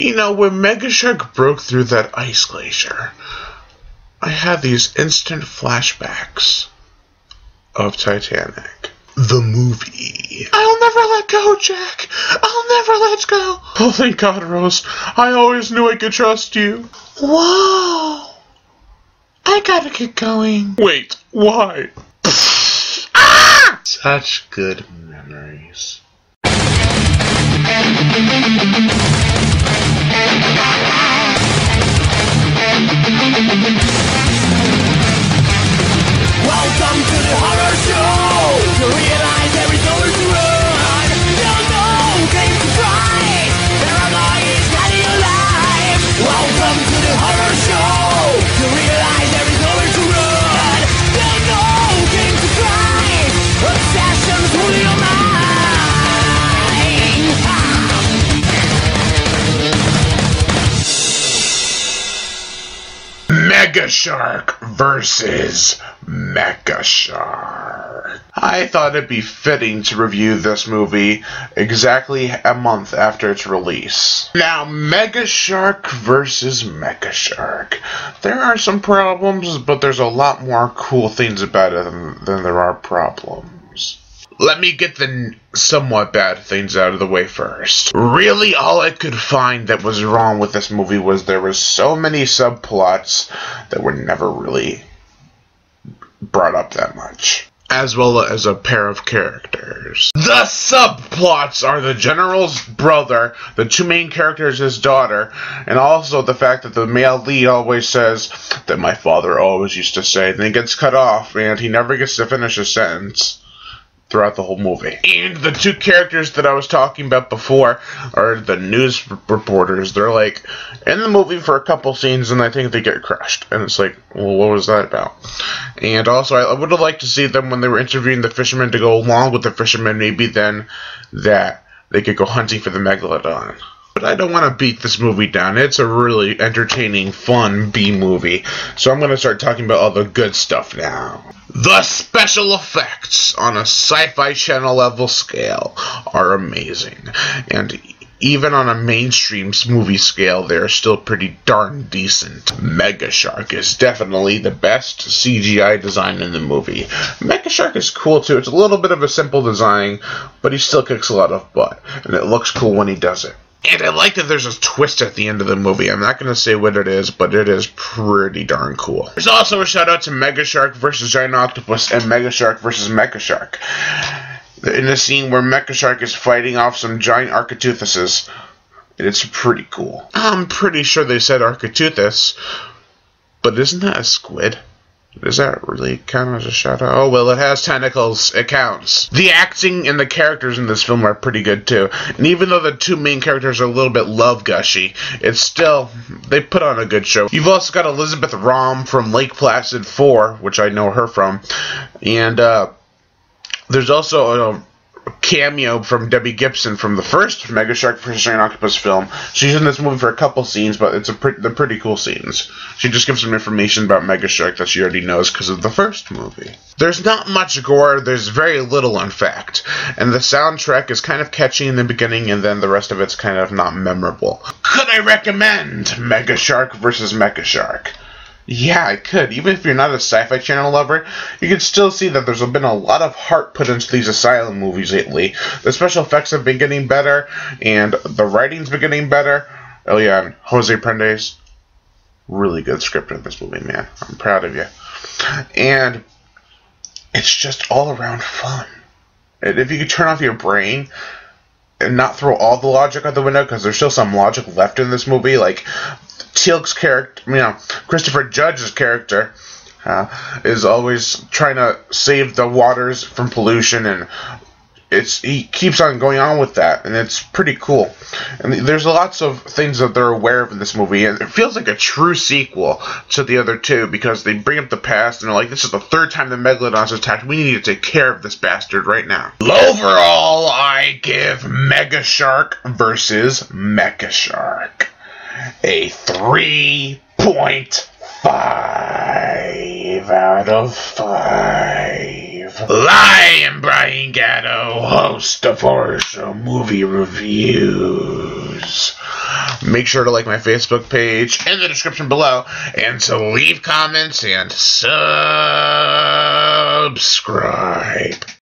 You know, when Mega Shark broke through that ice glacier, I had these instant flashbacks of Titanic. The movie. I'll never let go, Jack. I'll never let go. Oh, thank God, Rose. I always knew I could trust you. Whoa. I gotta get going. Wait, why? Ah! Such good memories. Welcome to the horror show. To realize there is nowhere to run. There's no game to fight. Paranoia is hiding alive. Welcome to the horror show. To realize there is nowhere to run. There's no game to fight. Obsessions rule your mind. Mega Shark versus Mecha Shark. I thought it'd be fitting to review this movie exactly a month after its release. Now, Mega Shark versus Mecha Shark. There are some problems, but there's a lot more cool things about it than there are problems. Let me get the somewhat bad things out of the way first. Really, all I could find that was wrong with this movie was there were so many subplots that were never really brought up that much, as well as a pair of characters. The subplots are the general's brother, the two main characters, his daughter, and also the fact that the male lead always says that my father always used to say, then he gets cut off and he never gets to finish a sentence throughout the whole movie. And the two characters that I was talking about before are the news reporters. They're like in the movie for a couple scenes and I think they get crushed. And it's like, well, what was that about? And also I would have liked to see them when they were interviewing the fishermen to go along with the fishermen, maybe then that they could go hunting for the Megalodon. But I don't want to beat this movie down. It's a really entertaining, fun B-movie. So I'm going to start talking about all the good stuff now. The special effects on a Sci-Fi Channel level scale are amazing. And even on a mainstream movie scale, they're still pretty darn decent. Mega Shark is definitely the best CGI design in the movie. Mecha Shark is cool too. It's a little bit of a simple design, but he still kicks a lot of butt. And it looks cool when he does it. And I like that there's a twist at the end of the movie. I'm not going to say what it is, but it is pretty darn cool. There's also a shout out to Mega Shark versus Giant Octopus and Mega Shark versus Mecha Shark. In the scene where Mecha Shark is fighting off some giant Architeuthus, it's pretty cool. I'm pretty sure they said Architeuthus, but isn't that a squid? Does that really count as a shout out? Oh, well, it has tentacles. It counts. The acting and the characters in this film are pretty good, too. And even though the two main characters are a little bit love-gushy, it's still, they put on a good show. You've also got Elizabeth Rom from Lake Placid 4, which I know her from. And, there's also a cameo from Debbie Gibson from the first Mega Shark vs. Giant Octopus film. She's in this movie for a couple scenes, but they're pretty cool scenes. She just gives some information about Mega Shark that she already knows because of the first movie. There's not much gore, there's very little in fact, and the soundtrack is kind of catchy in the beginning and then the rest of it's kind of not memorable. Could I recommend Mega Shark vs. Mecha Shark? Yeah, I could. Even if you're not a Sci-Fi Channel lover, you can still see that there's been a lot of heart put into these Asylum movies lately. The special effects have been getting better, and the writing's been getting better. Oh yeah, and Jose Prendes, really good script in this movie, man. I'm proud of you. And it's just all around fun. And if you could turn off your brain and not throw all the logic out the window, because there's still some logic left in this movie, like Teal'c's character, Christopher Judge's character is always trying to save the waters from pollution, and he keeps on going on with that, and it's pretty cool. And there's lots of things that they're aware of in this movie, and it feels like a true sequel to the other two, because they bring up the past, and they're like, this is the third time the Megalodon's attacked, we need to take care of this bastard right now. Overall, I give Mega Shark versus Mecha Shark a 3.5 out of 5. I am Brian Gatto, host of Horror Show Movie Reviews. Make sure to like my Facebook page in the description below, and to leave comments and subscribe.